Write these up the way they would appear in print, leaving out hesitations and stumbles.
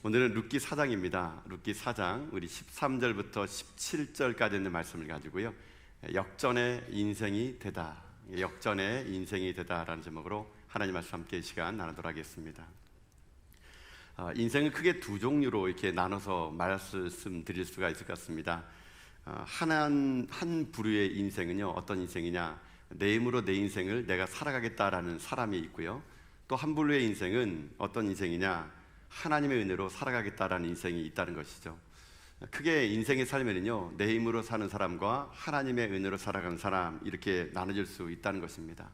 오늘은 룻기 4장입니다. 룻기 4장 우리 13절부터 17절까지 있는 말씀을 가지고요. 역전의 인생이 되다. 역전의 인생이 되다라는 제목으로 하나님 말씀 함께 이 시간 나누도록 하겠습니다. 인생을 크게 두 종류로 이렇게 나눠서 말씀드릴 수가 있을 것 같습니다. 한 부류의 인생은요, 어떤 인생이냐, 내 힘으로 내 인생을 내가 살아가겠다라는 사람이 있고요. 또 한 부류의 인생은 어떤 인생이냐, 하나님의 은혜로 살아가겠다라는 인생이 있다는 것이죠. 크게 인생의 삶에는요, 내 힘으로 사는 사람과 하나님의 은혜로 살아가는 사람, 이렇게 나눠질 수 있다는 것입니다.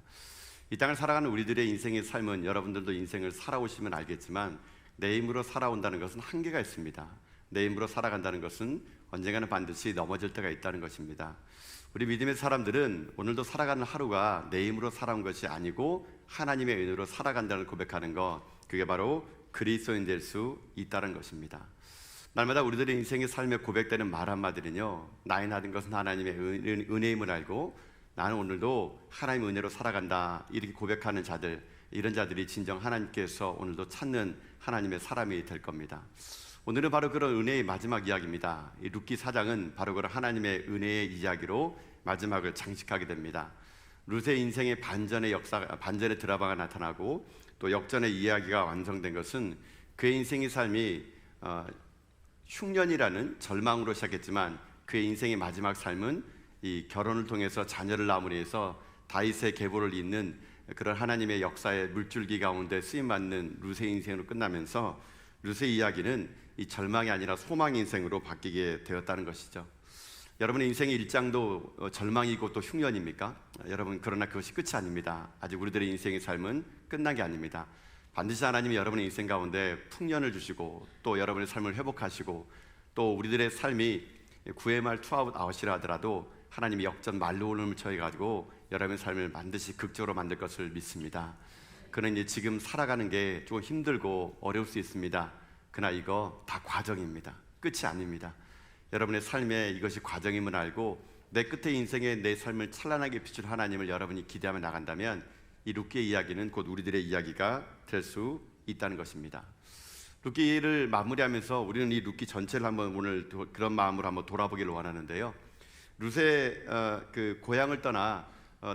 이 땅을 살아가는 우리들의 인생의 삶은, 여러분들도 인생을 살아오시면 알겠지만, 내 힘으로 살아온다는 것은 한계가 있습니다. 내 힘으로 살아간다는 것은 언젠가는 반드시 넘어질 때가 있다는 것입니다. 우리 믿음의 사람들은 오늘도 살아가는 하루가 내 힘으로 살아온 것이 아니고 하나님의 은혜로 살아간다는 고백하는 것, 그게 바로 그리스도인 될 수 있다는 것입니다. 날마다 우리들의 인생의 삶에 고백되는 말 한마디는요, 나의 나된 것은 하나님의 은혜임을 알고 나는 오늘도 하나님의 은혜로 살아간다, 이렇게 고백하는 자들, 이런 자들이 진정 하나님께서 오늘도 찾는 하나님의 사람이 될 겁니다. 오늘은 바로 그런 은혜의 마지막 이야기입니다. 이 룻기 4장은 바로 그런 하나님의 은혜의 이야기로 마지막을 장식하게 됩니다. 룻의 인생의 반전의 반전의 드라마가 나타나고 또 역전의 이야기가 완성된 것은 그의 인생의 삶이 흉년이라는 절망으로 시작했지만, 그의 인생의 마지막 삶은 이 결혼을 통해서 자녀를 낳음으로 해서 다윗의 계보를 잇는 그런 하나님의 역사의 물줄기 가운데 쓰임받는 룻의 인생으로 끝나면서 룻의 이야기는 이 절망이 아니라 소망의 인생으로 바뀌게 되었다는 것이죠. 여러분의 인생의 일장도 절망이고 또 흉년입니까? 여러분, 그러나 그것이 끝이 아닙니다. 아직 우리들의 인생의 삶은 끝난 게 아닙니다. 반드시 하나님이 여러분의 인생 가운데 풍년을 주시고 또 여러분의 삶을 회복하시고 또 우리들의 삶이 9회 말 투아웃 아웃이라 하더라도 하나님이 역전 말로움을 처해가지고 여러분의 삶을 반드시 극적으로 만들 것을 믿습니다. 그는 이제 지금 살아가는 게 조금 힘들고 어려울 수 있습니다. 그러나 이거 다 과정입니다. 끝이 아닙니다. 여러분의 삶에 이것이 과정임을 알고 내 끝의 인생에 내 삶을 찬란하게 비출 하나님을 여러분이 기대하며 나간다면 이 룻기의 이야기는 곧 우리들의 이야기가 될 수 있다는 것입니다. 룻기를 마무리하면서 우리는 이 룻기 전체를 한번 오늘 그런 마음으로 한번 돌아보기를 원하는데요. 룻의 그 고향을 떠나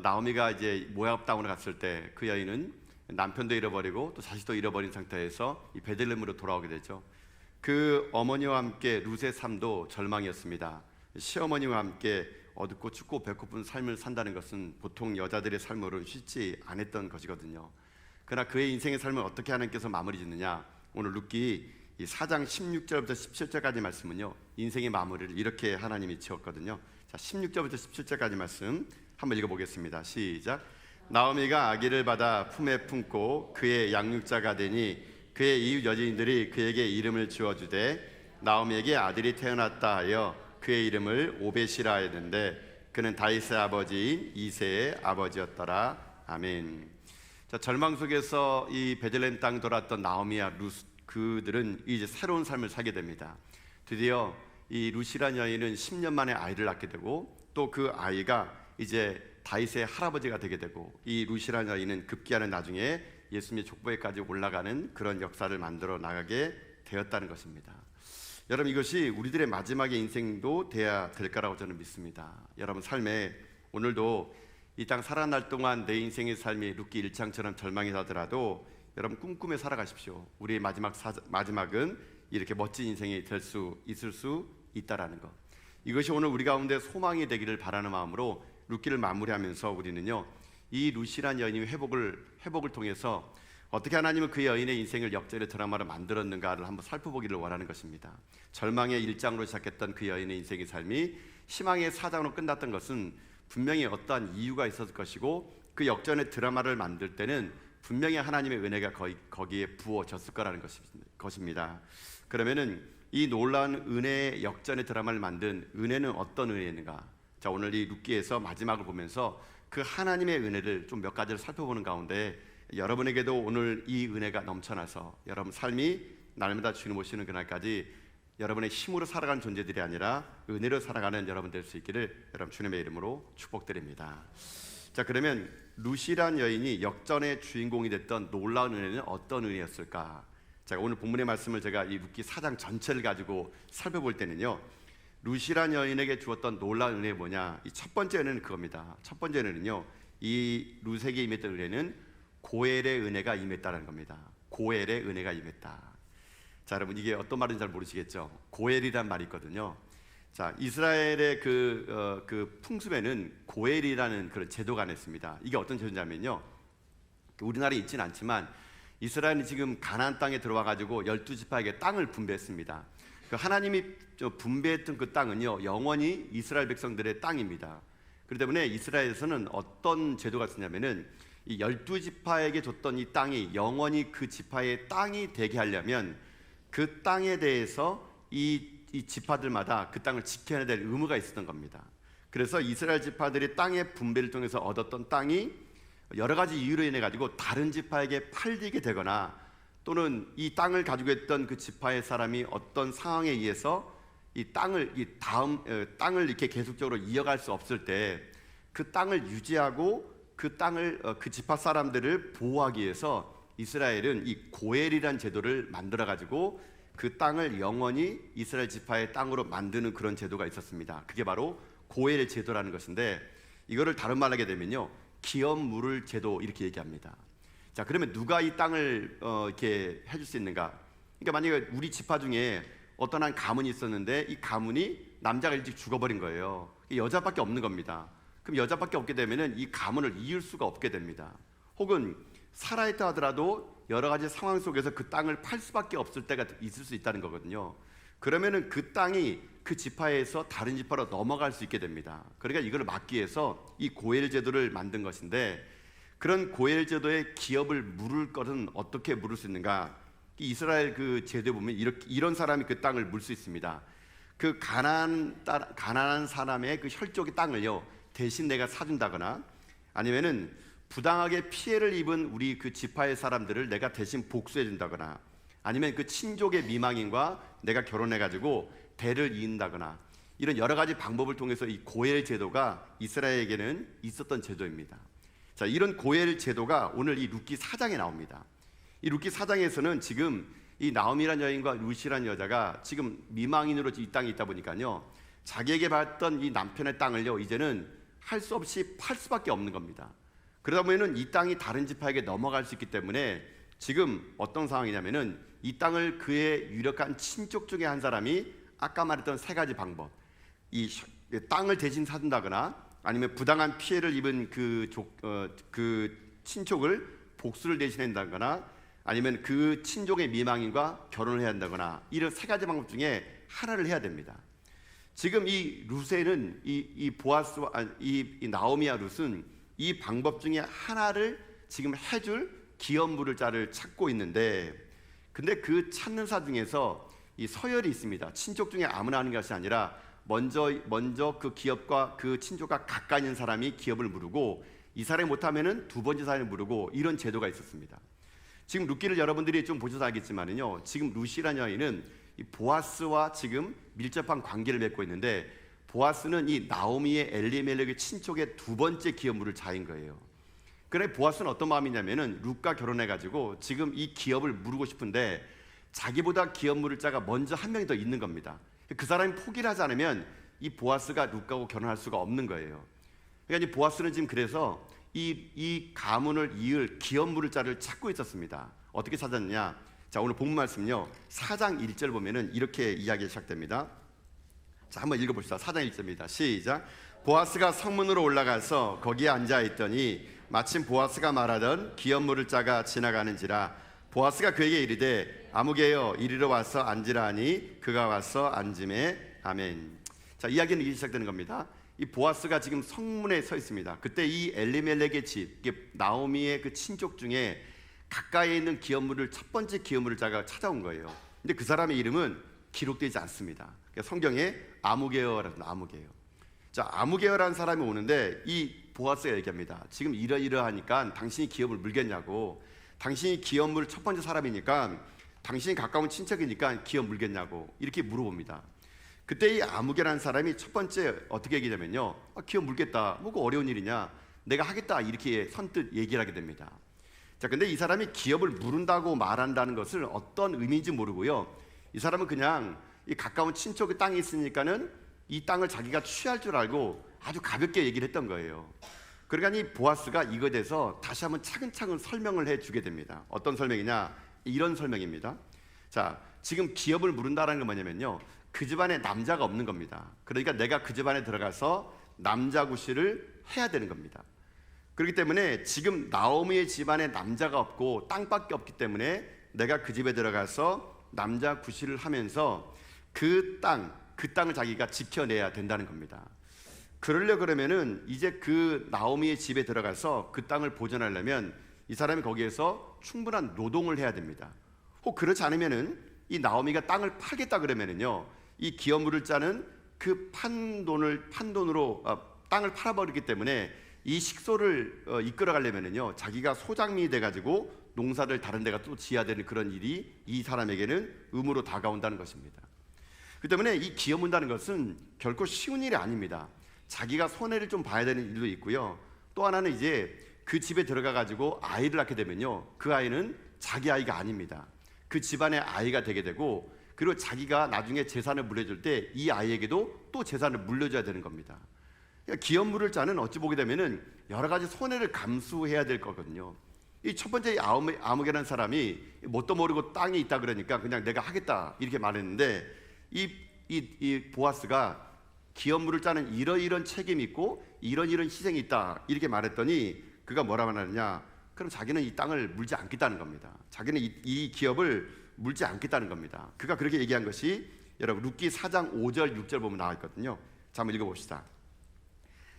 나오미가 이제 모압 땅으로 갔을 때 그 여인은 남편도 잃어버리고 또 자식도 잃어버린 상태에서 이 베들레헴으로 돌아오게 되죠. 그 어머니와 함께 룻의 삶도 절망이었습니다. 시어머니와 함께 어둡고 춥고 배고픈 삶을 산다는 것은 보통 여자들의 삶으로는 쉽지 않았던 것이거든요. 그러나 그의 인생의 삶을 어떻게 하나님께서 마무리 짓느냐, 오늘 룻기 4장 16절부터 17절까지 말씀은요, 인생의 마무리를 이렇게 하나님이 지었거든요. 자, 16절부터 17절까지 말씀 한번 읽어보겠습니다. 시작. 나오미가 아기를 받아 품에 품고 그의 양육자가 되니 그의 이웃 여인들이 그에게 이름을 지어주되 나오미에게 아들이 태어났다 하여 그의 이름을 오벳이라 했는데 그는 다윗의 아버지인 이새의 아버지였더라. 아멘. 자, 절망 속에서 이 베들레헴 땅 돌았던 나오미와 룻, 그들은 이제 새로운 삶을 살게 됩니다. 드디어 이 룻이라는 여인은 10년 만에 아이를 낳게 되고 또 그 아이가 이제 다윗의 할아버지가 되게 되고, 이 룻이라는 여인은 급기야는 나중에 예수님의 족보에까지 올라가는 그런 역사를 만들어 나가게 되었다는 것입니다. 여러분, 이것이 우리들의 마지막의 인생도 돼야 될 거라고 저는 믿습니다. 여러분 삶에 오늘도 이 땅 살아날 동안 내 인생의 삶이 룻기 1장처럼 절망이 나더라도 여러분 꿈꾸며 살아가십시오. 우리의 마지막은 이렇게 멋진 인생이 될 수 있을 수 있다라는 것, 이것이 오늘 우리 가운데 소망이 되기를 바라는 마음으로 룻기를 마무리하면서 우리는요, 이 룻이란 여인의 회복을 통해서 어떻게 하나님은 그 여인의 인생을 역전의 드라마로 만들었는가를 한번 살펴보기를 원하는 것입니다. 절망의 1장으로 시작했던 그 여인의 인생의 삶이 희망의 4장으로 끝났던 것은 분명히 어떠한 이유가 있었을 것이고, 그 역전의 드라마를 만들 때는 분명히 하나님의 은혜가 거기에 부어졌을 거라는 것입니다. 그러면은 이 놀라운 은혜의 역전의 드라마를 만든 은혜는 어떤 은혜인가? 자, 오늘 이 룻기에서 마지막을 보면서 그 하나님의 은혜를 좀 몇 가지를 살펴보는 가운데 여러분에게도 오늘 이 은혜가 넘쳐나서 여러분 삶이 날마다 주님 오시는 그날까지 여러분의 힘으로 살아가는 존재들이 아니라 은혜로 살아가는 여러분 될 수 있기를 여러분 주님의 이름으로 축복드립니다. 자, 그러면 룻이란 여인이 역전의 주인공이 됐던 놀라운 은혜는 어떤 은혜였을까? 자, 제가 오늘 본문의 말씀을 제가 이 룻기 4장 전체를 가지고 살펴볼 때는요, 룻이란 여인에게 주었던 놀라운 은혜가 뭐냐? 이 첫 번째 은혜는 그겁니다. 첫 번째 은혜는요, 이 룻에게 임했던 은혜는 고엘의 은혜가 임했다는 겁니다. 고엘의 은혜가 임했다. 자, 여러분, 이게 어떤 말인지 잘 모르시겠죠? 고엘이란 말이 있거든요. 자, 이스라엘의 그 풍습에는 고엘이라는 그런 제도가 있습니다. 이게 어떤 제도냐면요, 우리나라에 있지는 않지만 이스라엘이 지금 가나안 땅에 들어와 가지고 12지파에게 땅을 분배했습니다. 그 하나님이 분배했던 그 땅은요, 영원히 이스라엘 백성들의 땅입니다. 그렇기 때문에 이스라엘에서는 어떤 제도가 있었냐면은 이 12지파에게 줬던 이 땅이 영원히 그 지파의 땅이 되게 하려면 그 땅에 대해서 이 지파들마다 그 땅을 지켜야 될 의무가 있었던 겁니다. 그래서 이스라엘 지파들이 땅의 분배를 통해서 얻었던 땅이 여러 가지 이유로 인해 가지고 다른 지파에게 팔리게 되거나, 또는 이 땅을 가지고 있던 그 지파의 사람이 어떤 상황에 의해서 이 땅을 땅을 이렇게 계속적으로 이어갈 수 없을 때 그 땅을 유지하고 그 땅을 그 지파 사람들을 보호하기 위해서 이스라엘은 이 고엘이란 제도를 만들어 가지고 그 땅을 영원히 이스라엘 지파의 땅으로 만드는 그런 제도가 있었습니다. 그게 바로 고엘 제도라는 것인데, 이거를 다른 말로 하게 되면요, 기업 물을 제도 이렇게 얘기합니다. 자, 그러면 누가 이 땅을 이렇게 해줄 수 있는가? 그러니까 만약에 우리 지파 중에 어떤 한 가문이 있었는데 이 가문이 남자가 일찍 죽어버린 거예요. 여자밖에 없는 겁니다. 그럼 여자밖에 없게 되면은 이 가문을 이을 수가 없게 됩니다. 혹은 살아있다 하더라도 여러 가지 상황 속에서 그 땅을 팔 수밖에 없을 때가 있을 수 있다는 거거든요. 그러면은 그 땅이 그 지파에서 다른 지파로 넘어갈 수 있게 됩니다. 그러니까 이걸 막기 위해서 이 고엘 제도를 만든 것인데, 그런 고엘 제도의 기업을 물을 것은 어떻게 물을 수 있는가? 이스라엘 그 제도에 보면 이런 사람이 그 땅을 물 수 있습니다. 그 가난한 사람의 그 혈족의 땅을요, 대신 내가 사준다거나, 아니면은 부당하게 피해를 입은 우리 그 지파의 사람들을 내가 대신 복수해 준다거나, 아니면 그 친족의 미망인과 내가 결혼해 가지고 대를 이은다거나, 이런 여러 가지 방법을 통해서 이 고엘 제도가 이스라엘에게는 있었던 제도입니다. 자, 이런 고엘 제도가 오늘 이 룻기 4장에 나옵니다. 이 룻기 4장에서는 지금 이 나오미란 여인과 룻이란 여자가 지금 미망인으로 이 땅에 있다 보니까요, 자기에게 받던 이 남편의 땅을요, 이제는 할 수 없이 팔 수밖에 없는 겁니다. 그러다 보면은 이 땅이 다른 지파에게 넘어갈 수 있기 때문에 지금 어떤 상황이냐면은 이 땅을 그의 유력한 친족 중에 한 사람이 아까 말했던 세 가지 방법, 이 땅을 대신 사준다거나, 아니면 부당한 피해를 입은 그 친족을 복수를 대신한다거나, 아니면 그 친족의 미망인과 결혼을 해야 한다거나, 이런 세 가지 방법 중에 하나를 해야 됩니다. 지금 이 룻에는 이 보아스와 이 나오미와 룻은 이 방법 중에 하나를 지금 해줄 기업 물을 자를 찾고 있는데, 근데 그 찾는 사 중에서 이 서열이 있습니다. 친족 중에 아무나 하는 것이 아니라 먼저 그 기업과 그 친족과 가까이 있는 사람이 기업을 물고, 이 사람이 못하면은 두 번째 사람이 물고, 이런 제도가 있었습니다. 지금 룻기를 여러분들이 좀 보셔서 알겠지만은요, 지금 룻이라는 여인은 이 보아스와 지금 밀접한 관계를 맺고 있는데, 보아스는 이 나오미의 엘리멜렉의 친족의 두 번째 기업물을 자인 거예요. 그래, 보아스는 어떤 마음이냐면은 룻과 결혼해가지고 지금 이 기업을 물고 싶은데 자기보다 기업 물을 자가 먼저 한 명이 더 있는 겁니다. 그 사람이 포기를 하지 않으면 이 보아스가 룻과고 결혼할 수가 없는 거예요. 그러니까 이 보아스는 지금 그래서 이 가문을 이을 기업 물을 자를 찾고 있었습니다. 어떻게 찾았느냐? 자, 오늘 본문 말씀요, 4장 1절 보면은 이렇게 이야기 시작됩니다. 자, 한번 읽어봅시다. 4장 1절입니다. 시작. 보아스가 성문으로 올라가서 거기에 앉아 있더니 마침 보아스가 말하던 기업 물을 자가 지나가는지라. 보아스가 그에게 이르되 아무개여 이리로 와서 앉으라 하니 그가 와서 앉음에 아멘. 자, 이야기는 이렇게 시작되는 겁니다. 이 보아스가 지금 성문에 서 있습니다. 그때 이 엘리멜렉의 집, 나오미의 그 친족 중에 가까이에 있는 기업물을 첫 번째 기업물을 자가 찾아온 거예요. 근데 그 사람의 이름은 기록되지 않습니다. 그러니까 성경에 아무개어라는 아무개어. 자, 아무개어라는 사람이 오는데 이 보아스가 얘기합니다. 지금 이러이러하니까 당신이 기업을 물겠냐고. 당신이 기업물 첫 번째 사람이니까, 당신이 가까운 친척이니까 기업 물겠냐고 이렇게 물어봅니다. 그때 이 아무개라는 사람이 첫 번째 어떻게 얘기냐면요, 기업 물겠다. 뭐가 어려운 일이냐? 내가 하겠다. 이렇게 선뜻 얘기를 하게 됩니다. 자, 근데 이 사람이 기업을 물은다고 말한다는 것을 어떤 의미인지 모르고요. 이 사람은 그냥 이 가까운 친척의 땅이 있으니까는 이 땅을 자기가 취할 줄 알고 아주 가볍게 얘기를 했던 거예요. 그러니까 이 보아스가 이거에 대해서 다시 한번 차근차근 설명을 해주게 됩니다. 어떤 설명이냐? 이런 설명입니다. 자, 지금 기업을 물은다는 건 뭐냐면요, 그 집안에 남자가 없는 겁니다. 그러니까 내가 그 집안에 들어가서 남자 구실을 해야 되는 겁니다. 그렇기 때문에 지금 나오미의 집안에 남자가 없고 땅밖에 없기 때문에 내가 그 집에 들어가서 남자 구실을 하면서 그 땅을 자기가 지켜내야 된다는 겁니다. 그러려 그러면은 이제 그 나오미의 집에 들어가서 그 땅을 보존하려면 이 사람이 거기에서 충분한 노동을 해야 됩니다. 혹 그렇지 않으면은 이 나오미가 땅을 팔겠다 그러면은요, 이 기업 물을 자는 그 판돈으로 땅을 팔아버리기 때문에 이 식소를 이끌어가려면은요, 자기가 소장민이 돼가지고 농사를 다른 데가 또 지어야 되는 그런 일이 이 사람에게는 의무로 다가온다는 것입니다. 그 때문에 이 기업 문다는 것은 결코 쉬운 일이 아닙니다. 자기가 손해를 좀 봐야 되는 일도 있고요. 또 하나는 이제 그 집에 들어가 가지고 아이를 낳게 되면요, 그 아이는 자기 아이가 아닙니다. 그 집안의 아이가 되게 되고, 그리고 자기가 나중에 재산을 물려줄 때 이 아이에게도 또 재산을 물려줘야 되는 겁니다. 그러니까 기업 물을 자는 어찌 보게 되면은 여러 가지 손해를 감수해야 될 거거든요. 이 첫 번째 아무개라는 사람이 뭣도 모르고 땅이 있다 그러니까 그냥 내가 하겠다 이렇게 말했는데, 이 보아스가 기업 물을 짜는 이런 책임이 있고 이런 희생이 있다 이렇게 말했더니 그가 뭐라 말하느냐? 그럼 자기는 이 땅을 물지 않겠다는 겁니다. 자기는 이 기업을 물지 않겠다는 겁니다. 그가 그렇게 얘기한 것이 여러분 룻기 4장 5절 6절 보면 나와 있거든요. 자, 한번 읽어봅시다.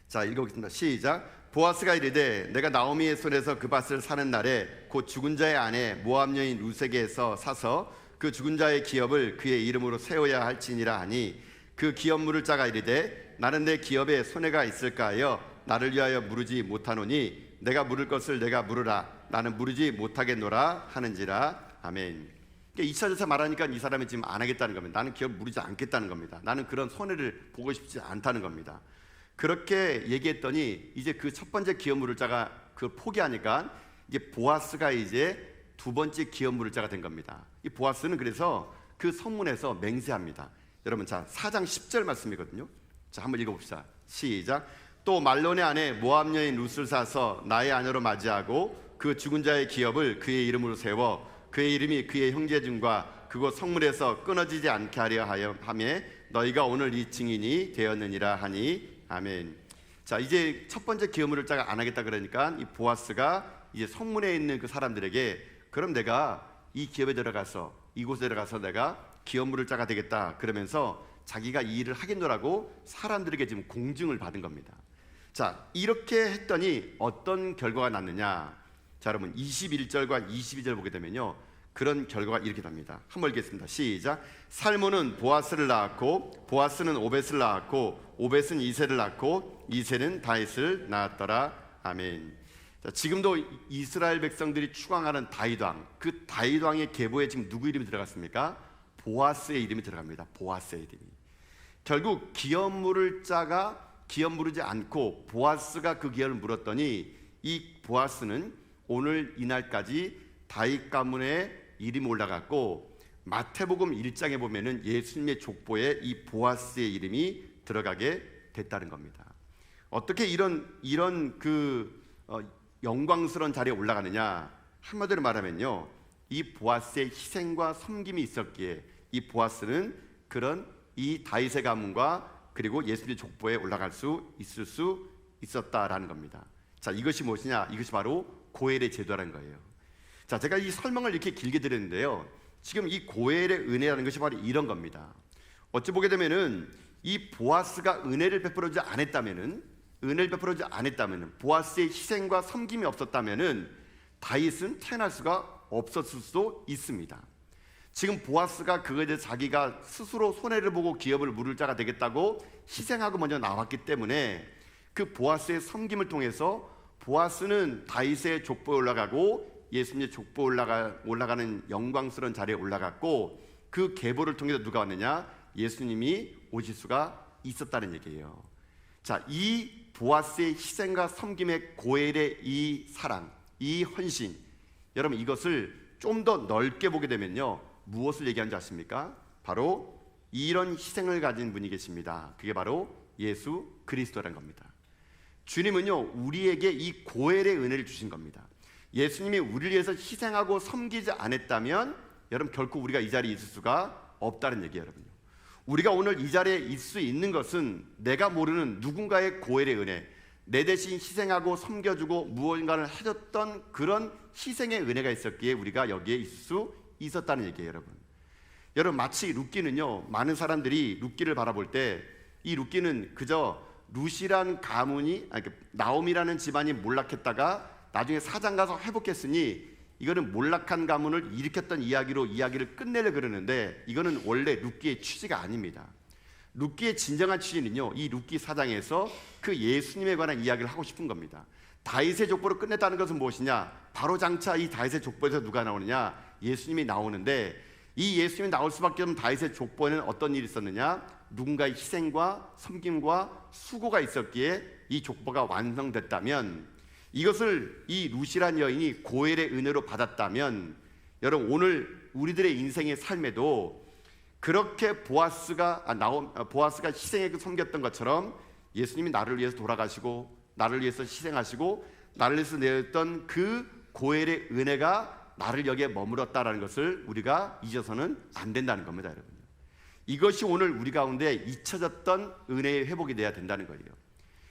자, 읽어보겠습니다. 시작. 보아스가 이르되 내가 나오미의 손에서 그 밭을 사는 날에 곧 죽은 자의 아내 모압 여인 룻에게서 사서 그 죽은 자의 기업을 그의 이름으로 세워야 할지니라 하니, 그 기업 물을 자가 이르되 나는 내 기업에 손해가 있을까 하여 나를 위하여 물으지 못하노니 내가 물을 것을 내가 물으라, 나는 물으지 못하겠노라 하는지라. 아멘. 그러니까 2차에서 말하니까 이 사람이 지금 안 하겠다는 겁니다. 나는 기업 물으지 않겠다는 겁니다. 나는 그런 손해를 보고 싶지 않다는 겁니다. 그렇게 얘기했더니 이제 그 첫 번째 기업 물을 자가 그걸 포기하니까 이제 보아스가 이제 두 번째 기업 물을 자가 된 겁니다. 이 보아스는 그래서 그 성문에서 맹세합니다. 여러분, 자, 4장 10절 말씀이거든요. 자, 한번 읽어봅시다. 시작. 또 말론의 아내 모압 여인 룻을 사서 나의 아내로 맞이하고 그 죽은 자의 기업을 그의 이름으로 세워 그의 이름이 그의 형제 중과 그곳 성문에서 끊어지지 않게 하려 하며 너희가 오늘 이 증인이 되었느니라 하니. 아멘. 자, 이제 첫 번째 기업 물을 자가 안 하겠다 그러니까 이 보아스가 이제 성문에 있는 그 사람들에게 그럼 내가 이 기업에 들어가서 이곳에 들어가서 내가 기업 물을 자가 되겠다 그러면서 자기가 이 일을 하겠노라고 사람들에게 지금 공증을 받은 겁니다. 자, 이렇게 했더니 어떤 결과가 났느냐? 자, 여러분 21절과 22절 보게 되면요, 그런 결과가 이렇게 납니다. 한번 읽겠습니다. 시작. 살몬은 보아스를 낳았고 보아스는 오벳을 낳았고 오벳은 이새를 낳고 이새는 다윗을 낳았더라. 아멘. 자, 지금도 이스라엘 백성들이 추앙하는 다윗 왕, 그 다윗 왕의 계보에 지금 누구 이름이 들어갔습니까? 보아스의 이름이 들어갑니다. 보아스의 이름이. 결국 기업 물을 자가 기업 물으지 않고 보아스가 그 기업을 물었더니 이 보아스는 오늘 이날까지 다윗 가문에 이름이 올라갔고, 마태복음 1장에 보면은 예수님의 족보에 이 보아스의 이름이 들어가게 됐다는 겁니다. 어떻게 이런 영광스러운 자리에 올라가느냐? 한마디로 말하면요, 이 보아스의 희생과 섬김이 있었기에 이 보아스는 그런 이 다윗의 가문과 그리고 예수님의 족보에 올라갈 수 있었다라는 겁니다. 자, 이것이 무엇이냐? 이것이 바로 고엘의 제도라는 거예요. 자, 제가 이 설명을 이렇게 길게 드렸는데요, 지금 이 고엘의 은혜라는 것이 바로 이런 겁니다. 어찌 보게 되면은 이 보아스가 은혜를 베풀어주지 않았다면은 보아스의 희생과 섬김이 없었다면은 다윗은 태어날 수가 없었을 수도 있습니다. 지금 보아스가 그거에 대해 자기가 스스로 손해를 보고 기업을 물을 자가 되겠다고 희생하고 먼저 나왔기 때문에 그 보아스의 섬김을 통해서 보아스는 다윗의 족보에 올라가고 예수님의 족보에 올라가는 영광스러운 자리에 올라갔고, 그 계보를 통해서 누가 왔느냐? 예수님이 오실 수가 있었다는 얘기예요. 자, 이 보아스의 희생과 섬김의 고엘의 이 사랑, 이 헌신, 여러분 이것을 좀 더 넓게 보게 되면요, 무엇을 얘기하는지 아십니까? 바로 이런 희생을 가진 분이 계십니다. 그게 바로 예수 그리스도라는 겁니다. 주님은요, 우리에게 이 고엘의 은혜를 주신 겁니다. 예수님이 우리를 위해서 희생하고 섬기지 않았다면 여러분 결코 우리가 이 자리에 있을 수가 없다는 얘기예요. 여러분요, 우리가 오늘 이 자리에 있을 수 있는 것은 내가 모르는 누군가의 고엘의 은혜, 내 대신 희생하고 섬겨주고 무언가를 해줬던 그런 희생의 은혜가 있었기에 우리가 여기에 있을 수 있었다는 얘기예요. 여러분 마치 룻기는요, 많은 사람들이 룻기를 바라볼 때 이 룻기는 그저 룻이란 가문이, 나옴이라는 집안이 몰락했다가 나중에 사장 가서 회복했으니 이거는 몰락한 가문을 일으켰던 이야기로 이야기를 끝내려 그러는데, 이거는 원래 룻기의 취지가 아닙니다. 룻기의 진정한 취지는요, 이 룻기 4장에서 그 예수님에 관한 이야기를 하고 싶은 겁니다. 다윗의 족보를 끝냈다는 것은 무엇이냐? 바로 장차 이 다윗의 족보에서 누가 나오느냐? 예수님이 나오는데, 이 예수님이 나올 수밖에 없는 다윗의 족보에는 어떤 일이 있었느냐? 누군가의 희생과 섬김과 수고가 있었기에 이 족보가 완성됐다면, 이것을 이 룻이란 여인이 고엘의 은혜로 받았다면, 여러분 오늘 우리들의 인생의 삶에도 그렇게 보아스가 희생하고 섬겼던 것처럼 예수님이 나를 위해서 돌아가시고 나를 위해서 희생하시고 나를 위해서 내었던 그 고엘의 은혜가 나를 여기에 머물렀다라는 것을 우리가 잊어서는 안 된다는 겁니다. 여러분, 이것이 오늘 우리 가운데 잊혀졌던 은혜의 회복이 돼야 된다는 거예요.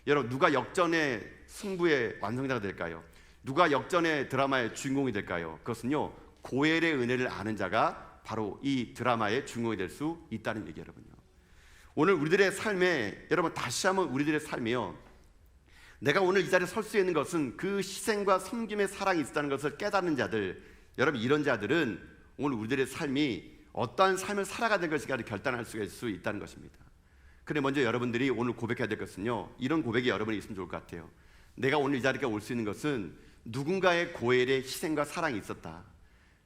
여러분, 누가 역전의 승부의 완성자가 될까요? 누가 역전의 드라마의 주인공이 될까요? 그것은요, 고엘의 은혜를 아는 자가 바로 이 드라마의 주인공이 될 수 있다는 얘기예요. 여러분요, 오늘 우리들의 삶에, 여러분 다시 한번 우리들의 삶이요, 내가 오늘 이 자리에 설 수 있는 것은 그 희생과 섬김의 사랑이 있다는 것을 깨닫는 자들, 여러분 이런 자들은 오늘 우리들의 삶이 어떠한 삶을 살아가야 될 것인가를 결단할 수 있다는 것입니다. 그런데 먼저 여러분들이 오늘 고백해야 될 것은요, 이런 고백이 여러분이 있으면 좋을 것 같아요. 내가 오늘 이 자리에 올 수 있는 것은 누군가의 고엘의 희생과 사랑이 있었다.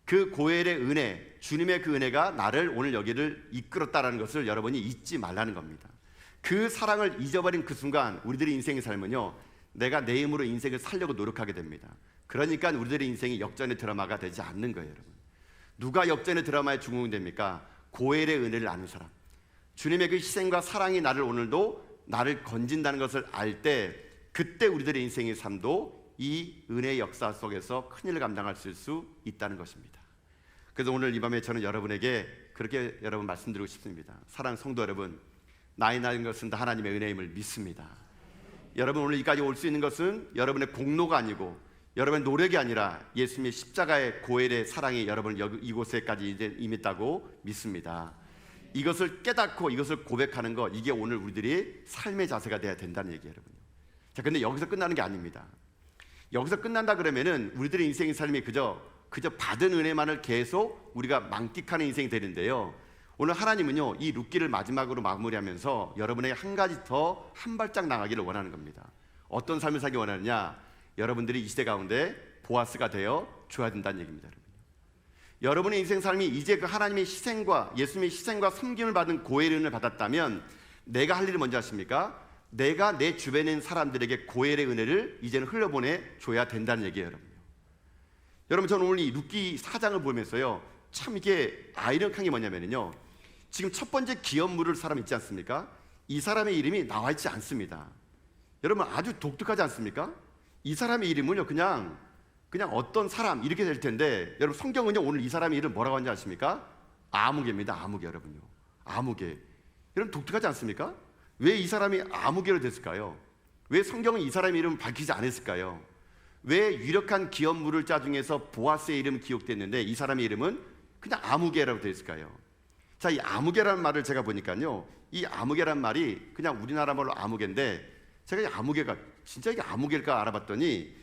그 고엘의 은혜, 주님의 그 은혜가 나를 오늘 여기를 이끌었다라는 것을 여러분이 잊지 말라는 겁니다. 그 사랑을 잊어버린 그 순간 우리들의 인생의 삶은요, 내가 내 힘으로 인생을 살려고 노력하게 됩니다. 그러니까 우리들의 인생이 역전의 드라마가 되지 않는 거예요. 여러분, 누가 역전의 드라마의 주인공이 됩니까? 고엘의 은혜를 아는 사람, 주님의 그 희생과 사랑이 나를 오늘도 나를 건진다는 것을 알 때, 그때 우리들의 인생의 삶도 이 은혜의 역사 속에서 큰일을 감당할 수 있다는 것입니다. 그래서 오늘 이 밤에 저는 여러분에게 그렇게 여러분 말씀드리고 싶습니다. 사랑하는 성도 여러분, 나이 나는 것은 다 하나님의 은혜임을 믿습니다. 여러분 오늘 여기까지 올 수 있는 것은 여러분의 공로가 아니고 여러분의 노력이 아니라 예수님의 십자가의 고엘의 사랑이 여러분을 이곳에까지 이제 임했다고 믿습니다. 이것을 깨닫고 이것을 고백하는 것, 이게 오늘 우리들이 삶의 자세가 돼야 된다는 얘기예요. 여러분요. 자, 근데 여기서 끝나는 게 아닙니다. 여기서 끝난다 그러면은 우리들의 인생의 삶이 그저 받은 은혜만을 계속 우리가 만끽하는 인생이 되는데요, 오늘 하나님은요, 이 룻기를 마지막으로 마무리하면서 여러분에게 한 가지 더 한 발짝 나가기를 원하는 겁니다. 어떤 삶을 살기 원하느냐? 여러분들이 이 시대 가운데 보아스가 되어 줘야 된다는 얘기입니다. 여러분의 인생 삶이 이제 그 하나님의 희생과 예수님의 희생과 섬김을 받은 고엘의 은혜를 받았다면 내가 할 일이 뭔지 아십니까? 내가 내 주변에 있는 사람들에게 고엘의 은혜를 이제는 흘려보내 줘야 된다는 얘기예요. 여러분 저는 오늘 이 룻기 4장을 보면서요, 참 이게 아이러니한 게 뭐냐면요, 지금 첫 번째 기업 물을 사람 있지 않습니까? 이 사람의 이름이 나와 있지 않습니다. 여러분 아주 독특하지 않습니까? 이 사람의 이름은요, 그냥 어떤 사람 이렇게 될 텐데, 여러분 성경은요, 오늘 이 사람의 이름 뭐라고 하는지 아십니까? 아무개입니다. 아무개. 여러분요, 아무개. 여러분 독특하지 않습니까? 왜 이 사람이 아무개로 됐을까요? 왜 성경은 이 사람의 이름을 밝히지 않았을까요? 왜 유력한 기업물을 자 중에서 보아스의 이름이 기록됐는데 이 사람의 이름은 그냥 아무개라고 되어 있을까요? 자, 이 아무개라는 말을 제가 보니까요, 이 아무개라는 말이 그냥 우리나라 말로 아무개인데, 제가 이 아무개가 진짜 이게 아무개일까 알아봤더니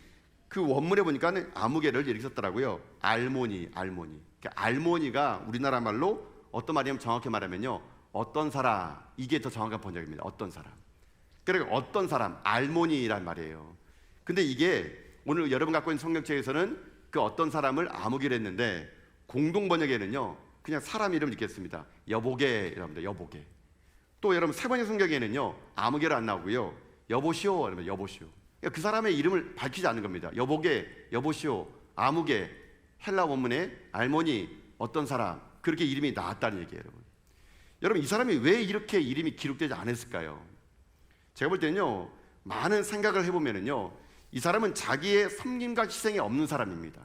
그 원문에 보니까 아무개를 이렇게 썼더라고요. 알모니. 그러니까 알모니가 우리나라 말로 어떤 말이냐면, 정확히 말하면요, 어떤 사람, 이게 더 정확한 번역입니다. 어떤 사람. 그러니까 어떤 사람, 알모니란 말이에요. 근데 이게 오늘 여러분 갖고 있는 성경책에서는 그 어떤 사람을 아무개로 했는데, 공동 번역에는요, 그냥 사람 이름을 읽겠습니다. 여보게랍니다. 여보게. 또 여러분 세 번째 성경에는요, 아무개로 안 나오고요, 여보시오 이러면 여보시오. 그러니까 그 사람의 이름을 밝히지 않는 겁니다. 여보게, 여보시오, 아무개, 헬라 원문에 알모니 어떤 사람 그렇게 이름이 나왔다는 얘기예요, 여러분. 여러분, 이 사람이 왜 이렇게 이름이 기록되지 않았을까요? 제가 볼 때는요, 많은 생각을 해보면은요, 이 사람은 자기의 섬김과 희생이 없는 사람입니다.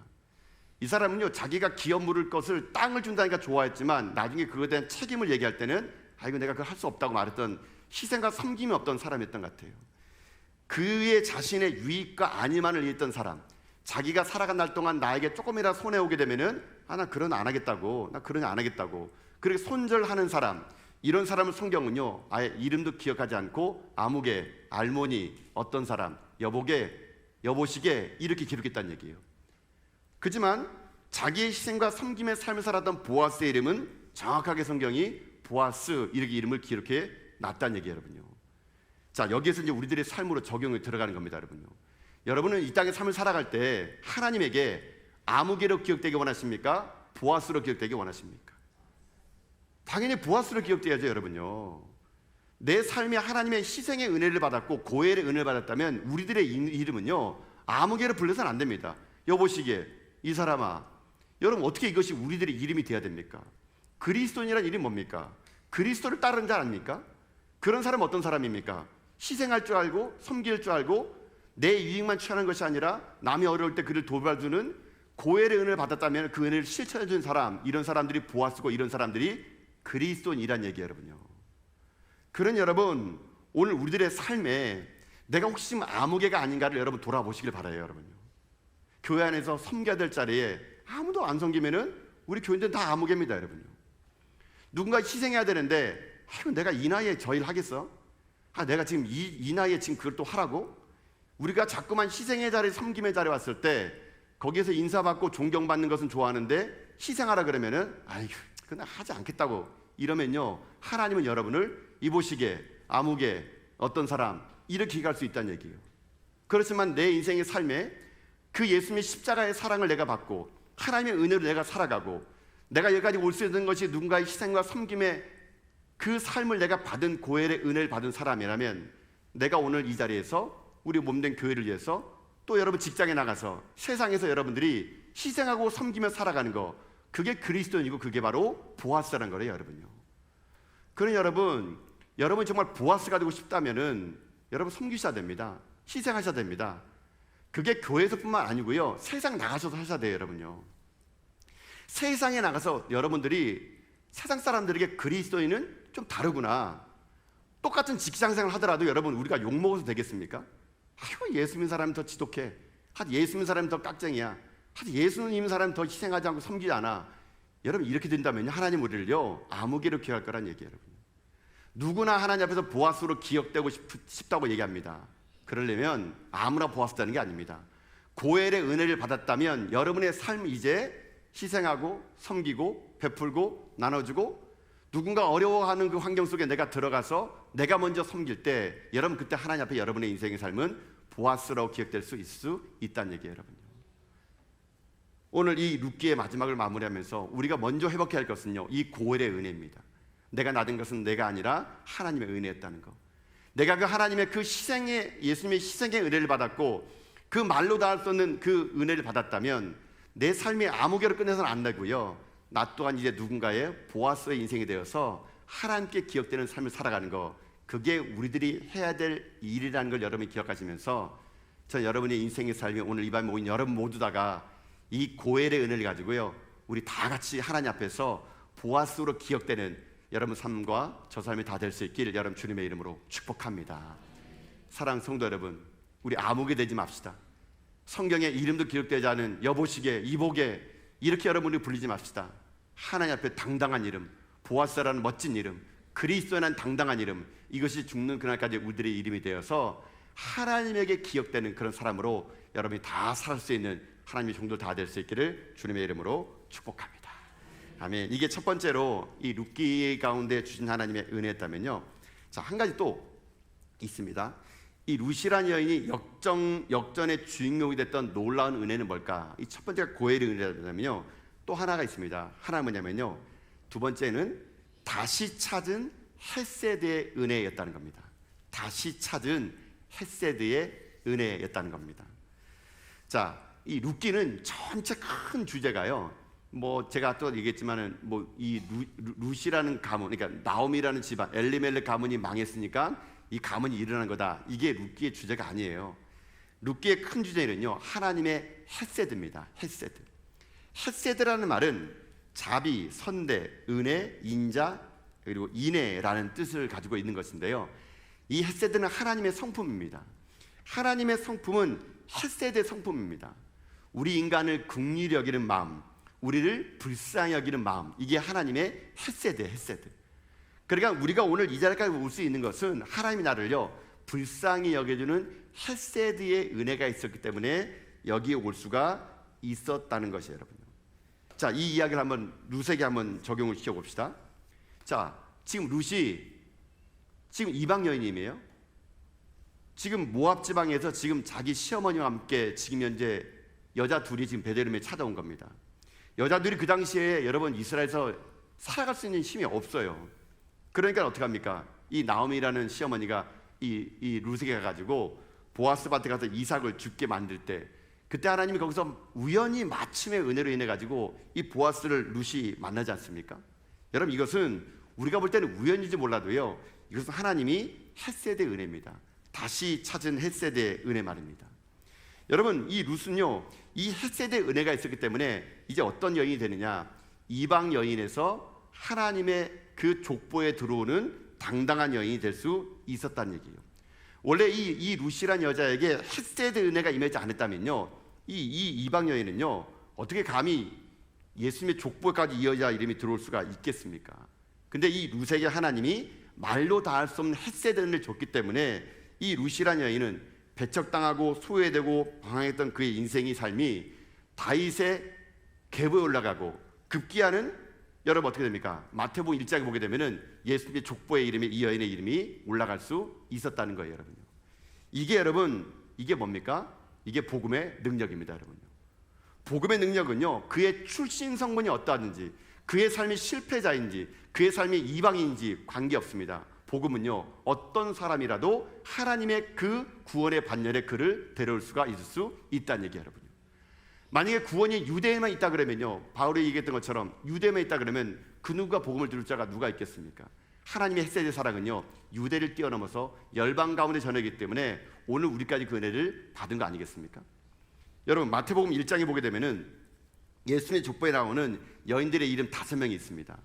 이 사람은요, 자기가 기업 물을 것을 땅을 준다니까 좋아했지만 나중에 그거에 대한 책임을 얘기할 때는 이거 내가 그걸 할 수 없다고 말했던, 희생과 섬김이 없던 사람이었던 것 같아요. 그의 자신의 유익과 안위만을 위했던 사람, 자기가 살아간 날 동안 나에게 조금이라도 손해오게 되면은 나 그런 안 하겠다고, 나 그런 안 하겠다고 그렇게 손절하는 사람, 이런 사람을 성경은요 아예 이름도 기억하지 않고 아무개, 알모니, 어떤 사람, 여보게, 여보시게 이렇게 기록했다는 얘기예요. 그렇지만 자기의 희생과 섬김의 삶을 살았던 보아스의 이름은 정확하게 성경이 보아스 이렇게 이름을 기록해 놨다는 얘기예요, 여러분요. 자, 여기에서 이제 우리들의 삶으로 적용이 들어가는 겁니다, 여러분요. 여러분은 이 땅의 삶을 살아갈 때 하나님에게 아무개로 기억되기 원하십니까? 보아스로 기억되기 원하십니까? 당연히 보아스로 기억돼야죠, 여러분요. 내 삶이 하나님의 희생의 은혜를 받았고 고엘의 은혜를 받았다면 우리들의 이름은요 아무개로 불러서는 안 됩니다. 여보시게, 이 사람아. 여러분, 어떻게 이것이 우리들의 이름이 돼야 됩니까? 그리스도인이라는 이름이 뭡니까? 그리스도를 따르는 자 아닙니까? 그런 사람은 어떤 사람입니까? 희생할 줄 알고 섬길 줄 알고 내 유익만 취하는 것이 아니라 남이 어려울 때 그를 도와주는 고엘의 은혜를 받았다면 그 은혜를 실천해 준 사람, 이런 사람들이 보아스고 이런 사람들이 그리스도인이란 얘기예요, 여러분요. 그런 여러분, 오늘 우리들의 삶에 내가 혹시 지금 아무개가 아닌가를 여러분 돌아보시길 바라요, 여러분요. 교회 안에서 섬겨야 될 자리에 아무도 안 섬기면은 우리 교인들은 다 아무개입니다, 여러분요. 누군가 희생해야 되는데 내가 이 나이에 저 일 하겠어? 내가 지금 이 나이에 지금 그걸 또 하라고? 우리가 자꾸만 희생의 자리, 섬김의 자리에 왔을 때 거기에서 인사받고 존경받는 것은 좋아하는데 희생하라 그러면은 그건 하지 않겠다고 이러면요 하나님은 여러분을 이보시게, 아무개, 어떤 사람 이렇게 갈 수 있다는 얘기예요. 그렇지만 내 인생의 삶에 그 예수님의 십자가의 사랑을 내가 받고 하나님의 은혜로 내가 살아가고 내가 여기까지 올 수 있는 것이 누군가의 희생과 섬김의 그 삶을 내가 받은 고엘의 은혜를 받은 사람이라면 내가 오늘 이 자리에서 우리 몸된 교회를 위해서 또 여러분 직장에 나가서 세상에서 여러분들이 희생하고 섬기며 살아가는 거, 그게 그리스도인이고 그게 바로 보아스라는 거래요, 여러분요. 그런 여러분 정말 보아스가 되고 싶다면은 여러분 섬기셔야 됩니다. 희생하셔야 됩니다. 그게 교회에서뿐만 아니고요, 세상 나가셔서 하셔야 돼요, 여러분요. 세상에 나가서 여러분들이 세상 사람들에게 그리스도인은 좀 다르구나, 똑같은 직장생활을 하더라도 여러분 우리가 욕먹어서 되겠습니까? 예수 믿는 사람이 더 지독해, 예수 믿는 사람이 더 깍쟁이야, 예수 믿는 사람이 더 희생하지 않고 섬기지 않아. 여러분 이렇게 된다면요 하나님 우리를요 아무개로 기억할 거란 얘기예요, 여러분. 누구나 하나님 앞에서 보아스로 기억되고 싶다고 얘기합니다. 그러려면 아무나 보아스다는 게 아닙니다. 고엘의 은혜를 받았다면 여러분의 삶이 이제 희생하고 섬기고 베풀고 나눠주고 누군가 어려워하는 그 환경 속에 내가 들어가서 내가 먼저 섬길 때 여러분 그때 하나님 앞에 여러분의 인생의 삶은 보아스라고 기억될 수 있을 수 있다는 얘기예요, 여러분요. 오늘 이 룻기의 마지막을 마무리하면서 우리가 먼저 회복해야 할 것은요 이 고엘의 은혜입니다. 내가 낳은 것은 내가 아니라 하나님의 은혜였다는 거. 내가 그 하나님의 그 희생의, 예수님의 희생의 은혜를 받았고 그 말로 다 할 수 없는 그 은혜를 받았다면 내 삶이 아무개로 끝내서는 안 되고요, 나 또한 이제 누군가의 보아스의 인생이 되어서 하나님께 기억되는 삶을 살아가는 거, 그게 우리들이 해야 될 일이라는 걸 여러분이 기억하시면서 저 여러분의 인생의 삶이 오늘 이 밤에 모인 여러분 모두 다가 이 고엘의 은혜를 가지고요 우리 다 같이 하나님 앞에서 보아스로 기억되는 여러분 삶과 저 삶이 다 될 수 있길 여러분 주님의 이름으로 축복합니다. 사랑하는 성도 여러분, 우리 아무개 되지 맙시다. 성경에 이름도 기록되지 않은 여보시게, 이보게 이렇게 여러분이 불리지 맙시다. 하나님 앞에 당당한 이름, 보아스라는 멋진 이름, 그리스도라는 당당한 이름, 이것이 죽는 그날까지 우리들의 이름이 되어서 하나님에게 기억되는 그런 사람으로 여러분이 다 살 수 있는 하나님의 종들 다 될 수 있기를 주님의 이름으로 축복합니다. 아멘. 이게 첫 번째로 이 룻기 가운데 주신 하나님의 은혜였다면요, 자, 한 가지 또 있습니다. 이 룻이라는 여인이 역전의 주인공이 됐던 놀라운 은혜는 뭘까? 이 첫 번째가 고엘의 은혜라면요, 또 하나가 있습니다. 하나는 뭐냐면요, 두 번째는 다시 찾은 헤세드의 은혜였다는 겁니다. 다시 찾은 헤세드의 은혜였다는 겁니다. 자, 이 룻기는 전체 큰 주제가요. 뭐 제가 또 얘기했지만은 뭐 이 룻이라는 가문, 그러니까 나오미라는 집안, 엘리멜렉 가문이 망했으니까 이 가문이 일어난 거다. 이게 룻기의 주제가 아니에요. 룻기의 큰 주제는요, 하나님의 헤세드입니다. 헤세드. 헤세드라는 말은 자비, 선대, 은혜, 인자, 그리고 인애라는 뜻을 가지고 있는 것인데요. 이 헤세드는 하나님의 성품입니다. 하나님의 성품은 헤세드의 성품입니다. 우리 인간을 긍휼히 여기는 마음, 우리를 불쌍히 여기는 마음, 이게 하나님의 헤세드예요. 헤세드. 그러니까 우리가 오늘 이 자리까지 올 수 있는 것은 하나님이 나를요 불쌍히 여겨주는 헤세드의 은혜가 있었기 때문에 여기에 올 수가 있었다는 것이에요, 여러분. 자, 이 이야기를 한번 룻에게 한번 적용을 시켜봅시다. 자, 지금 룻이 지금 이방 여인이에요. 지금 모압 지방에서 지금 자기 시어머니와 함께 지금 현재 여자 둘이 지금 베들레헴에 찾아온 겁니다. 여자들이 그 당시에 여러분 이스라엘에서 살아갈 수 있는 힘이 없어요. 그러니까 어떻게 합니까? 이 나오미라는 시어머니가 이 룻에게 가가지고 보아스 밭에 가서 이삭을 죽게 만들 때, 그때 하나님이 거기서 우연히 마침의 은혜로 인해 가지고 이 보아스를 룻이 만나지 않습니까? 여러분, 이것은 우리가 볼 때는 우연인지 몰라도요, 이것은 하나님이 헤세드의 은혜입니다. 다시 찾은 헤세드의 은혜 말입니다. 여러분, 이 룻은요 이 헤세드의 은혜가 있었기 때문에 이제 어떤 여인이 되느냐, 이방 여인에서 하나님의 그 족보에 들어오는 당당한 여인이 될 수 있었다는 얘기예요. 원래 이 룻이란 여자에게 헤세드 은혜가 임하지 않았다면요, 이 이방 여인은요 어떻게 감히 예수님의 족보까지 이 여자 이름이 들어올 수가 있겠습니까? 근데 이 룻에게 하나님이 말로 다 할 수 없는 헤세드 은혜를 줬기 때문에 이 룻이란 여인은 배척당하고 소외되고 방황했던 그의 인생의 삶이 다윗의 계보에 올라가고 급기야는 여러분 어떻게 됩니까? 마태복음 1장에 보게 되면은 예수님의 족보의 이름에 이 여인의 이름이 올라갈 수 있었다는 거예요, 여러분요. 이게 여러분, 이게 뭡니까? 이게 복음의 능력입니다, 여러분요. 복음의 능력은요, 그의 출신 성분이 어떠하든지, 그의 삶이 실패자인지, 그의 삶이 이방인지 관계없습니다. 복음은요, 어떤 사람이라도 하나님의 그 구원의 반열에 그를 데려올 수가 있을 수 있다는 얘기예요, 여러분요. 만약에 구원이 유대에만 있다 그러면요, 바울이 얘기했던 것처럼 유대에만 있다 그러면 그 누가 복음을 들을 자가 누가 있겠습니까? 하나님의 헤세드 사랑은요 유대를 뛰어넘어서 열방 가운데 전하기 때문에 오늘 우리까지 그 은혜를 받은 거 아니겠습니까? 여러분, 마태복음 1장에 보게 되면은 예수님의 족보에 나오는 여인들의 이름 5명이 있습니다.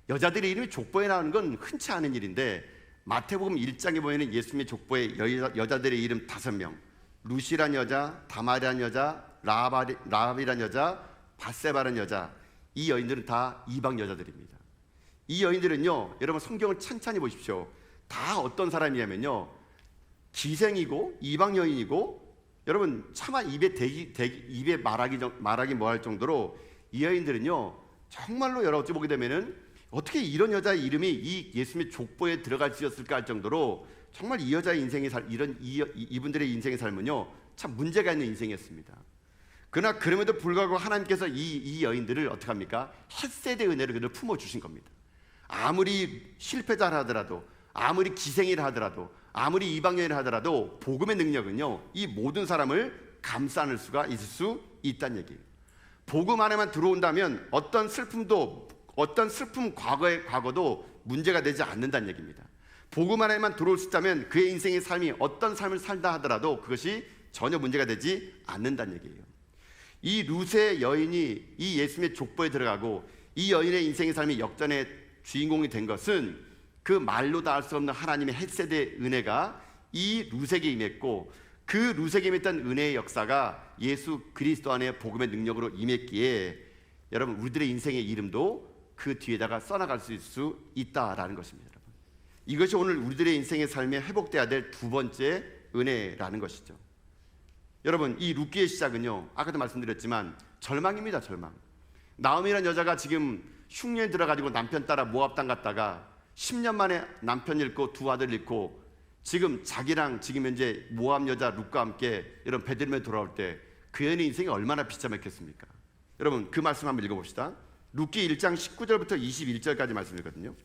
여자들의 이름이 족보에 나오는 건 흔치 않은 일인데, 마태복음 1장에 보이는 예수님의 족보에 여자들의 이름 5명, 룻이란 여자, 다말이란 여자, 라합이란 여자, 바세바란 여자, 이 여인들은 다 이방 여자들입니다. 이 여인들은요, 여러분 성경을 찬찬히 보십시오. 다 어떤 사람이냐면요, 기생이고 이방 여인이고, 여러분 차마 입에 말하기 뭐할 정도로 이 여인들은요 정말로 여러 어찌 보게 되면은 어떻게 이런 여자의 이름이 이 예수님의 족보에 들어갈 수 있었을까 할 정도로 정말 이 여자의 인생의 이분들의 인생의 삶은요 참 문제가 있는 인생이었습니다. 그러나 그럼에도 불구하고 하나님께서 이 여인들을 어떻게 합니까? 헤세드의 은혜를 그들을 품어주신 겁니다. 아무리 실패자라 하더라도, 아무리 기생이라 하더라도, 아무리 이방인이라 하더라도 복음의 능력은요 이 모든 사람을 감싸 안을 수가 있을 수 있다는 얘기예요. 복음 안에만 들어온다면 어떤 슬픔 과거도 문제가 되지 않는다는 얘기입니다. 복음 안에만 들어올 수 있다면 그의 인생의 삶이 어떤 삶을 살다 하더라도 그것이 전혀 문제가 되지 않는다는 얘기예요. 이 룻의 여인이 이 예수님의 족보에 들어가고 이 여인의 인생의 삶이 역전의 주인공이 된 것은 그 말로 다 할 수 없는 하나님의 헤세드의 은혜가 이 룻에게 임했고, 그 룻에게 임했던 은혜의 역사가 예수 그리스도 안에 복음의 능력으로 임했기에 여러분 우리들의 인생의 이름도 그 뒤에다가 써나갈 수 있다라는 것입니다. 여러분, 이것이 오늘 우리들의 인생의 삶에 회복돼야 될 두 번째 은혜라는 것이죠. 여러분, 이 룻기의 시작은요 아까도 말씀드렸지만 절망입니다. 절망. 나오미라는 여자가 지금 흉년에 들어가지고 남편 따라 모압 땅 갔다가 10년 만에 남편 잃고 두 아들 잃고 지금 자기랑 지금 현재 모압 여자 룻과 함께 이런 베들레헴에 돌아올 때 그 여인의 인생이 얼마나 비참했겠습니까? 여러분, 그 말씀 한번 읽어봅시다. 룻기 1장 19절부터 21절까지 말씀이거든요.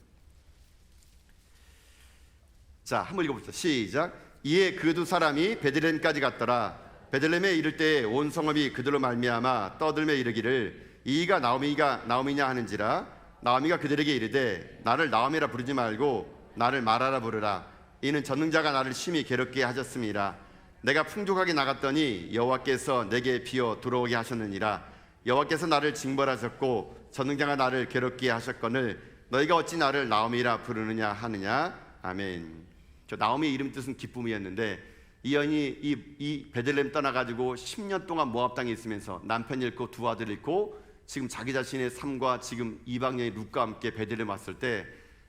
자, 한번 읽어봅시다. 시작. 이에 그 두 사람이 베들레헴까지 갔더라. 베들레헴에 이를 때 온 성읍이 그들로 말미암아 떠들며 이르기를 이가 나오미냐 하는지라. 나오미가 그들에게 이르되 나를 나오미라 부르지 말고 나를 마라라 부르라. 이는 전능자가 나를 심히 괴롭게 하셨음이라. 내가 풍족하게 나갔더니 여호와께서 내게 비어 들어오게 하셨느니라. 여호와께서 나를 징벌하셨고 전능자가 나를 괴롭게 하셨거늘 너희가 어찌 나를 나오미라 부르느냐 하느냐. 아멘. 저 나오미의 이름 뜻은 기쁨이었는데 이 여인이 이 베들레헴 떠나가지고 10년 동안 모압 땅에 있으면서 남편 잃고 두 아들 잃고 지금 자기 자신의 삶과 지금 이방 여인 룻과 함께 베들레헴 왔을 때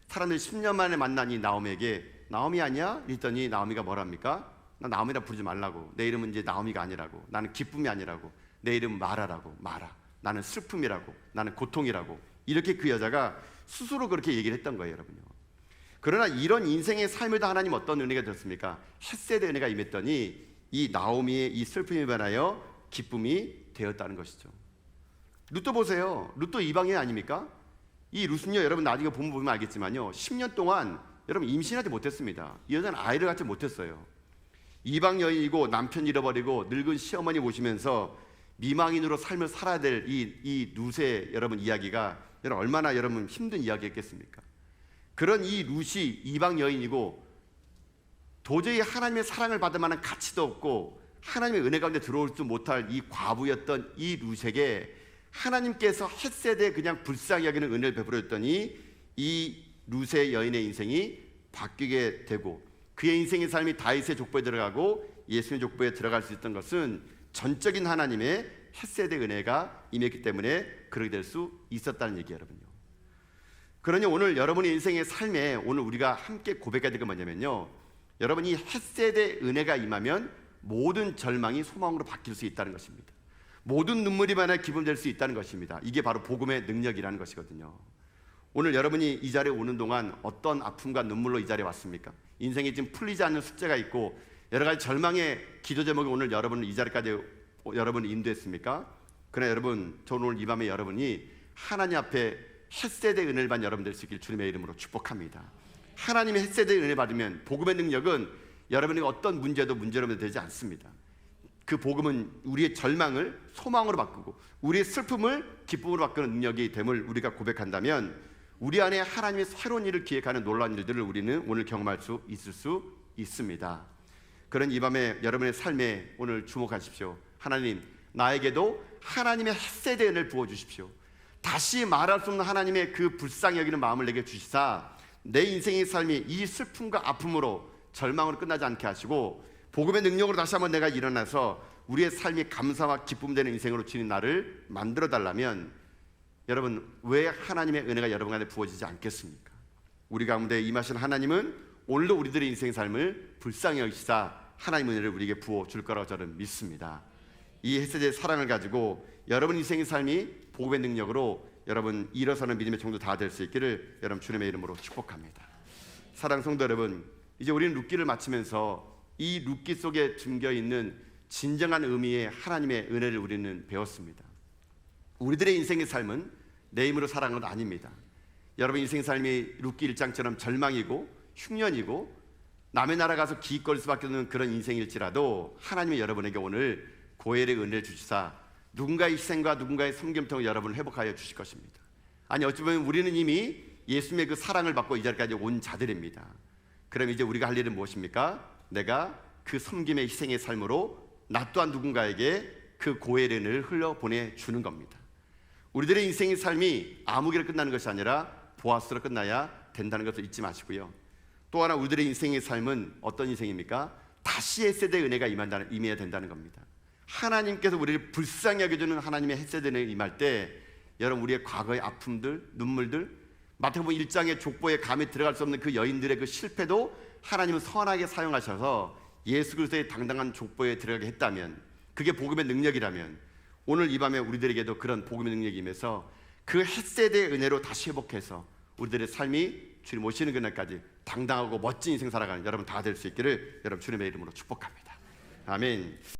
사람들이 10년 만에 만난 이 나오미에게 나오미 아니야? 이랬더니 나오미가 뭐랍니까? 나 나오미라 부르지 말라고. 내 이름은 이제 나오미가 아니라고. 나는 기쁨이 아니라고. 내 이름은 마라라고. 마라. 나는 슬픔이라고. 나는 고통이라고. 이렇게 그 여자가 스스로 그렇게 얘기를 했던 거예요, 여러분요. 그러나 이런 인생의 삶에도 하나님 어떤 은혜가 들었습니까? 헷세대 은혜가 임했더니 이 나오미의 이 슬픔이 변하여 기쁨이 되었다는 것이죠. 룻도 보세요. 룻도 이방인 아닙니까? 이 룻은요, 여러분 나중에 보면 알겠지만요, 10년 동안 여러분 임신하지 못했습니다. 이 여자는 아이를 갖지 못했어요. 이방 여인이고 남편 잃어버리고 늙은 시어머니 모시면서 미망인으로 삶을 살아야 될 이 룻의 여러분 이야기가 여러분 얼마나 여러분 힘든 이야기였겠습니까? 그런 이 룻이 이방 여인이고 도저히 하나님의 사랑을 받을 만한 가치도 없고 하나님의 은혜 가운데 들어올지 못할 이 과부였던 이 룻에게 하나님께서 헷세대 그냥 불쌍히 여기는 은혜를 베풀었더니 이 룻의 여인의 인생이 바뀌게 되고 그의 인생의 삶이 다윗의 족보에 들어가고 예수님의 족보에 들어갈 수 있었던 것은 전적인 하나님의 헷세대 은혜가 임했기 때문에 그렇게 될 수 있었다는 얘기예요, 여러분요. 그러니 오늘 여러분의 인생의 삶에 오늘 우리가 함께 고백해야 될 게 뭐냐면요, 여러분이 헷세대 은혜가 임하면 모든 절망이 소망으로 바뀔 수 있다는 것입니다. 모든 눈물이 만나 기쁨 될 수 있다는 것입니다. 이게 바로 복음의 능력이라는 것이거든요. 오늘 여러분이 이 자리에 오는 동안 어떤 아픔과 눈물로 이 자리에 왔습니까? 인생에 지금 풀리지 않는 숙제가 있고 여러 가지 절망의 기도 제목이 오늘 여러분을 이 자리까지 여러분을 인도했습니까? 그러나 여러분, 저는 오늘 이 밤에 여러분이 하나님 앞에 헷세대 은혜를 받은 여러분 될 수 있길 주님의 이름으로 축복합니다. 하나님의 헷세대 은혜 받으면 복음의 능력은 여러분에게 어떤 문제도 문제로 되지 않습니다. 그 복음은 우리의 절망을 소망으로 바꾸고 우리의 슬픔을 기쁨으로 바꾸는 능력이 됨을 우리가 고백한다면 우리 안에 하나님의 새로운 일을 기획하는 놀라운 일들을 우리는 오늘 경험할 수 있을 수 있습니다. 그런 이 밤에 여러분의 삶에 오늘 주목하십시오. 하나님, 나에게도 하나님의 헷세대 은혜를 부어주십시오. 다시 말할 수 없는 하나님의 그 불쌍히 여기는 마음을 내게 주시사 내 인생의 삶이 이 슬픔과 아픔으로 절망으로 끝나지 않게 하시고 복음의 능력으로 다시 한번 내가 일어나서 우리의 삶이 감사와 기쁨 되는 인생으로 주님 나를 만들어 달라면 여러분, 왜 하나님의 은혜가 여러분 안에 부어지지 않겠습니까? 우리 가운데 임하신 하나님은 오늘도 우리들의 인생 삶을 불쌍히 여기시사 하나님의 은혜를 우리에게 부어줄 거라고 저는 믿습니다. 이 헷세대의 사랑을 가지고 여러분 인생의 삶이 복음의 능력으로 여러분 일어서는 믿음의 정도 다 될 수 있기를 여러분 주님의 이름으로 축복합니다. 사랑하는 성도 여러분, 이제 우리는 룻기를 마치면서 이 룻기 속에 담겨있는 진정한 의미의 하나님의 은혜를 우리는 배웠습니다. 우리들의 인생의 삶은 내 힘으로 살아가는 건 아닙니다. 여러분 인생 삶이 룻기 1장처럼 절망이고 흉년이고 남의 나라 가서 기웃거릴 수밖에 없는 그런 인생일지라도 하나님이 여러분에게 오늘 고엘의 은혜를 주시사 누군가의 희생과 누군가의 섬김을 통해 여러분을 회복하여 주실 것입니다. 아니 어찌 보면 우리는 이미 예수님의 그 사랑을 받고 이 자리까지 온 자들입니다. 그럼 이제 우리가 할 일은 무엇입니까? 내가 그 섬김의 희생의 삶으로 나 또한 누군가에게 그 고엘의 은혜를 흘려보내주는 겁니다. 우리들의 인생의 삶이 아무개로 끝나는 것이 아니라 보아스로 끝나야 된다는 것을 잊지 마시고요. 또 하나 우리들의 인생의 삶은 어떤 인생입니까? 다시 헷세대의 은혜가 임해야 된다는 겁니다. 하나님께서 우리를 불쌍히 여겨주는 하나님의 헷세대의 은혜가 임할 때 여러분 우리의 과거의 아픔들, 눈물들, 마태복음 1장의 족보에 감히 들어갈 수 없는 그 여인들의 그 실패도 하나님은 선하게 사용하셔서 예수 그리스도의 당당한 족보에 들어가게 했다면, 그게 복음의 능력이라면 오늘 이 밤에 우리들에게도 그런 복음의 능력이 임해서 그 헷세대의 은혜로 다시 회복해서 우리들의 삶이 주님 오시는 그날까지 당당하고 멋진 인생 살아가는 여러분 다 될 수 있기를 여러분 주님의 이름으로 축복합니다. 아멘.